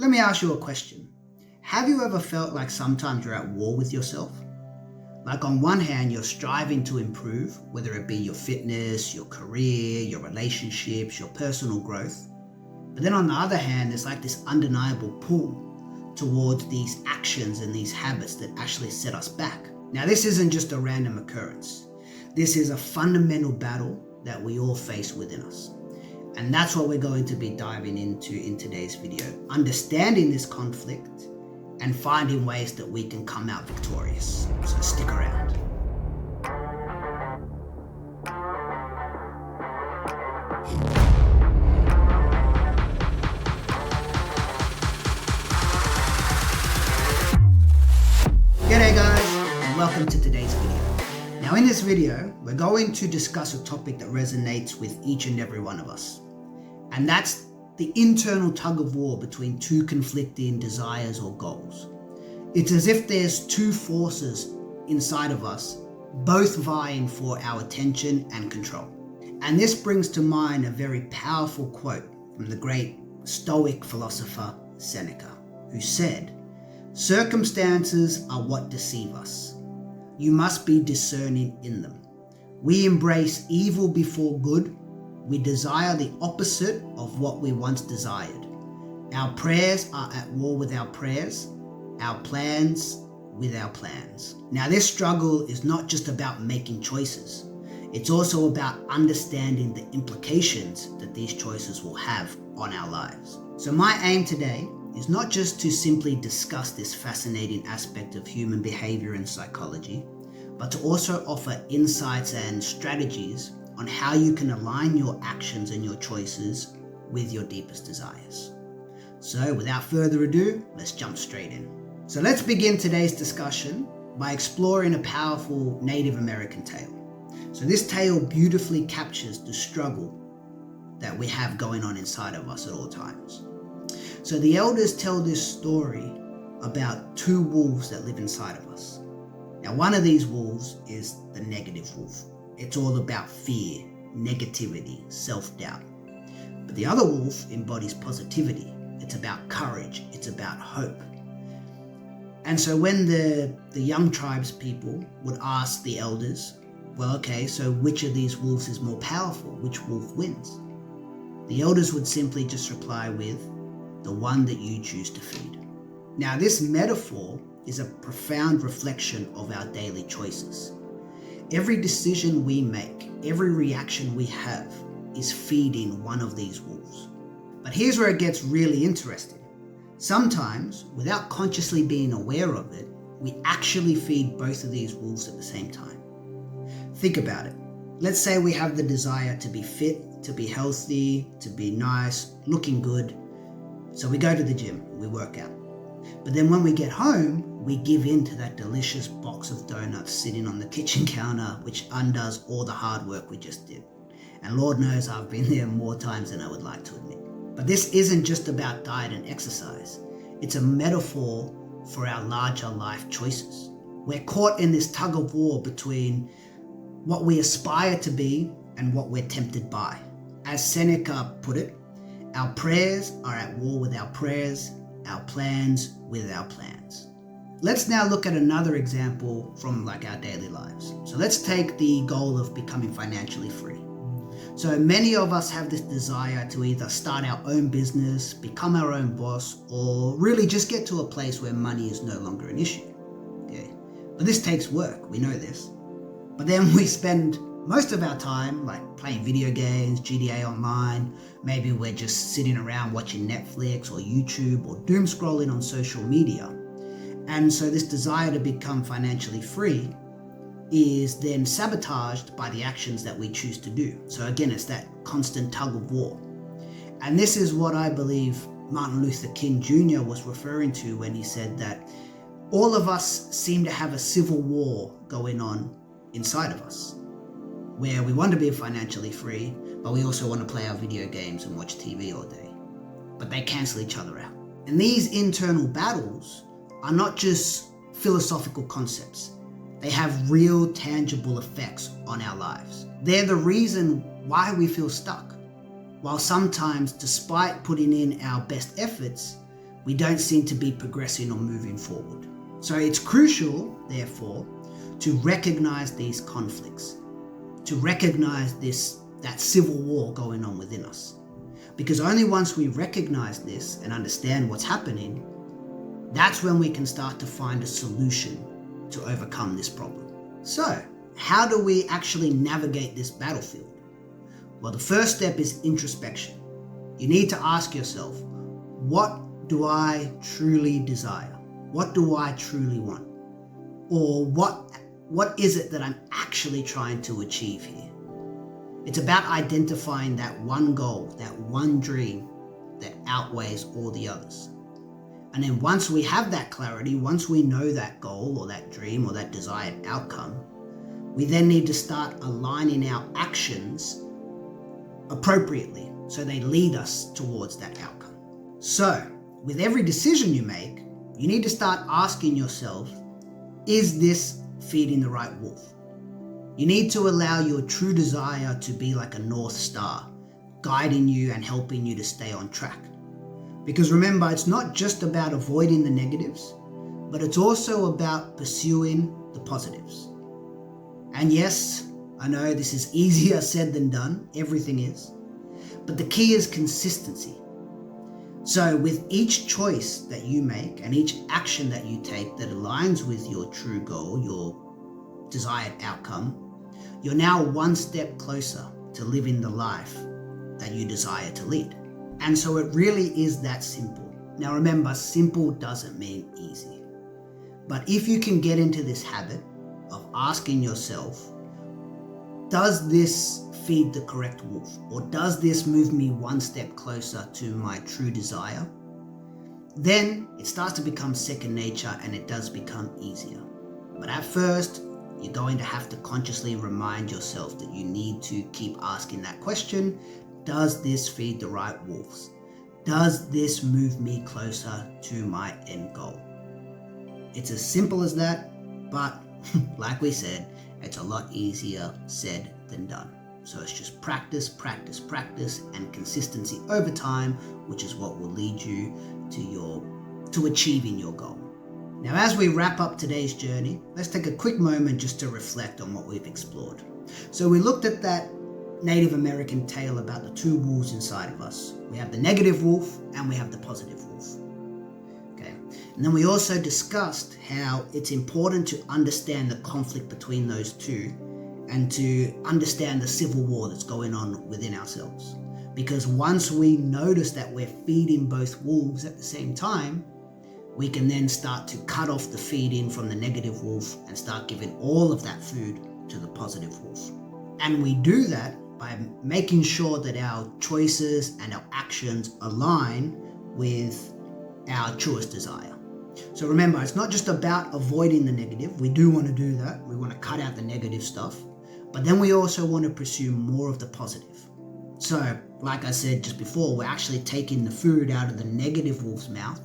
let me ask you a question. Have you ever felt like sometimes you're at war with yourself? Like on one hand, you're striving to improve, whether it be your fitness, your career, your relationships, your personal growth. But then on the other hand, there's like this undeniable pull towards these actions and these habits that actually set us back. Now, this isn't just a random occurrence. This is a fundamental battle that we all face within us. And that's what we're going to be diving into in today's video. Understanding this conflict and finding ways that we can come out victorious. So stick around. G'day guys, and welcome to today's video. Now in this video, we're going to discuss a topic that resonates with each and every one of us. And that's the internal tug of war between two conflicting desires or goals. It's as if there's two forces inside of us, both vying for our attention and control. And this brings to mind a very powerful quote from the great Stoic philosopher Seneca, who said, "Circumstances are what deceive us. You must be discerning in them. We embrace evil before good. We desire the opposite of what we once desired. Our prayers are at war with our prayers, our plans with our plans." Now, this struggle is not just about making choices. It's also about understanding the implications that these choices will have on our lives. So my aim today is not just to simply discuss this fascinating aspect of human behavior and psychology, but to also offer insights and strategies on how you can align your actions and your choices with your deepest desires. So without further ado, let's jump straight in. So let's begin today's discussion by exploring a powerful Native American tale. So this tale beautifully captures the struggle that we have going on inside of us at all times. So the elders tell this story about two wolves that live inside of us. Now, one of these wolves is the negative wolf. It's all about fear, negativity, self-doubt. But the other wolf embodies positivity. It's about courage. It's about hope. And so when the young tribes people would ask the elders, well, okay, so which of these wolves is more powerful? Which wolf wins? The elders would simply just reply with, the one that you choose to feed. Now, this metaphor is a profound reflection of our daily choices. Every decision we make, every reaction we have is feeding one of these wolves. But here's where it gets really interesting. Sometimes, without consciously being aware of it, we actually feed both of these wolves at the same time. Think about it. Let's say we have the desire to be fit, to be healthy, to be nice, looking good. So we go to the gym, we work out. But then when we get home, we give in to that delicious box of donuts sitting on the kitchen counter, which undoes all the hard work we just did. And Lord knows I've been there more times than I would like to admit. But this isn't just about diet and exercise. It's a metaphor for our larger life choices. We're caught in this tug of war between what we aspire to be and what we're tempted by. As Seneca put it, our prayers are at war with our prayers, our plans with our plans. Let's now look at another example from like our daily lives. So let's take the goal of becoming financially free. So many of us have this desire to either start our own business, become our own boss, or really just get to a place where money is no longer an issue. Okay? But this takes work, we know this. But then we spend most of our time like playing video games, GTA Online, maybe we're just sitting around watching Netflix or YouTube or doom scrolling on social media. And so this desire to become financially free is then sabotaged by the actions that we choose to do. So again, it's that constant tug of war. And this is what I believe Martin Luther King Jr. was referring to when he said that all of us seem to have a civil war going on inside of us, where we want to be financially free, but we also want to play our video games and watch TV all day. But they cancel each other out. And these internal battles are not just philosophical concepts. They have real tangible effects on our lives. They're the reason why we feel stuck. While sometimes, despite putting in our best efforts, we don't seem to be progressing or moving forward. So it's crucial, therefore, to recognize these conflicts, to recognize that civil war going on within us. Because only once we recognize this and understand what's happening, that's when we can start to find a solution to overcome this problem. So, how do we actually navigate this battlefield? Well, the first step is introspection. You need to ask yourself, what do I truly desire? What do I truly want? Or what is it that I'm actually trying to achieve here? It's about identifying that one goal, that one dream that outweighs all the others. And then once we have that clarity, once we know that goal or that dream or that desired outcome, we then need to start aligning our actions appropriately so they lead us towards that outcome. So, with every decision you make, you need to start asking yourself, is this feeding the right wolf? You need to allow your true desire to be like a North Star, guiding you and helping you to stay on track. Because remember, it's not just about avoiding the negatives, but it's also about pursuing the positives. And yes, I know this is easier said than done, everything is, but the key is consistency. So with each choice that you make and each action that you take that aligns with your true goal, your desired outcome, you're now one step closer to living the life that you desire to lead. And so it really is that simple. Now remember, simple doesn't mean easy. But if you can get into this habit of asking yourself, does this feed the correct wolf? Or does this move me one step closer to my true desire? Then it starts to become second nature and it does become easier. But at first, you're going to have to consciously remind yourself that you need to keep asking that question. Does this feed the right wolves? Does this move me closer to my end goal? It's as simple as that, but like we said, it's a lot easier said than done. So it's just practice, practice, practice, and consistency over time, which is what will lead you to achieving your goal. Now, as we wrap up today's journey, let's take a quick moment just to reflect on what we've explored. So we looked at that Native American tale about the two wolves inside of us. We have the negative wolf and we have the positive wolf. Okay. And then we also discussed how it's important to understand the conflict between those two and to understand the civil war that's going on within ourselves. Because once we notice that we're feeding both wolves at the same time, we can then start to cut off the feeding from the negative wolf and start giving all of that food to the positive wolf. And we do that by making sure that our choices and our actions align with our truest desire. So remember, it's not just about avoiding the negative. We do want to do that. We want to cut out the negative stuff. But then we also want to pursue more of the positive. So, like I said just before, we're actually taking the food out of the negative wolf's mouth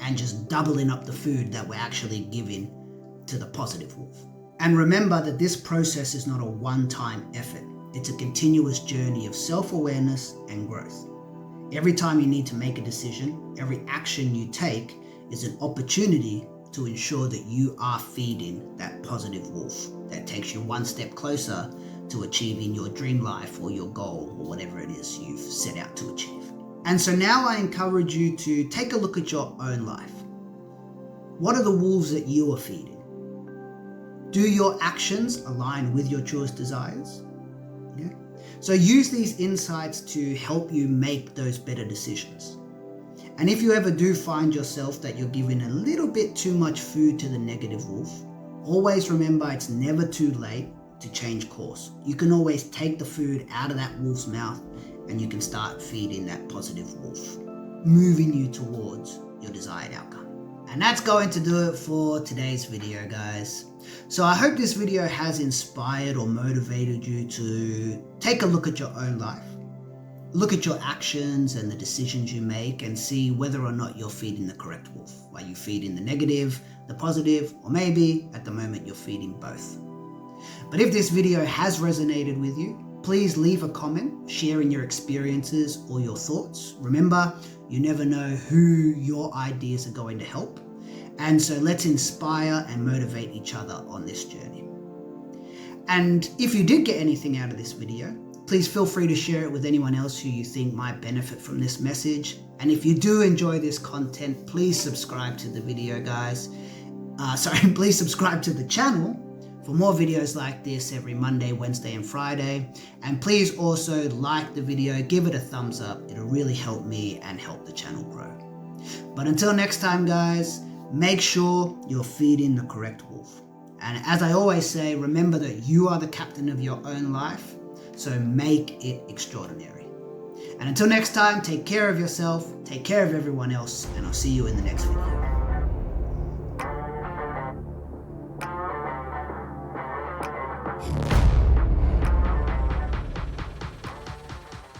and just doubling up the food that we're actually giving to the positive wolf. And remember that this process is not a one-time effort. It's a continuous journey of self-awareness and growth. Every time you need to make a decision, every action you take is an opportunity to ensure that you are feeding that positive wolf that takes you one step closer to achieving your dream life or your goal or whatever it is you've set out to achieve. And so now I encourage you to take a look at your own life. What are the wolves that you are feeding? Do your actions align with your truest desires? Yeah. So use these insights to help you make those better decisions. And if you ever do find yourself that you're giving a little bit too much food to the negative wolf, always remember it's never too late to change course. You can always take the food out of that wolf's mouth and you can start feeding that positive wolf, moving you towards your desired outcome. And that's going to do it for today's video, guys. So I hope this video has inspired or motivated you to take a look at your own life. Look at your actions and the decisions you make and see whether or not you're feeding the correct wolf. Are you feeding the negative, the positive, or maybe at the moment you're feeding both? But if this video has resonated with you, please leave a comment sharing your experiences or your thoughts. Remember, You never know who your ideas are going to help. And so let's inspire and motivate each other on this journey. And if you did get anything out of this video, please feel free to share it with anyone else who you think might benefit from this message. And if you do enjoy this content, please subscribe to the video, guys. Please subscribe to the channel for more videos like this every Monday, Wednesday, and Friday. And please also like the video, give it a thumbs up. It'll really help me and help the channel grow. But until next time, guys, make sure you're feeding the correct wolf. And as I always say, remember that you are the captain of your own life. So make it extraordinary. And until next time, take care of yourself, take care of everyone else, and I'll see you in the next video.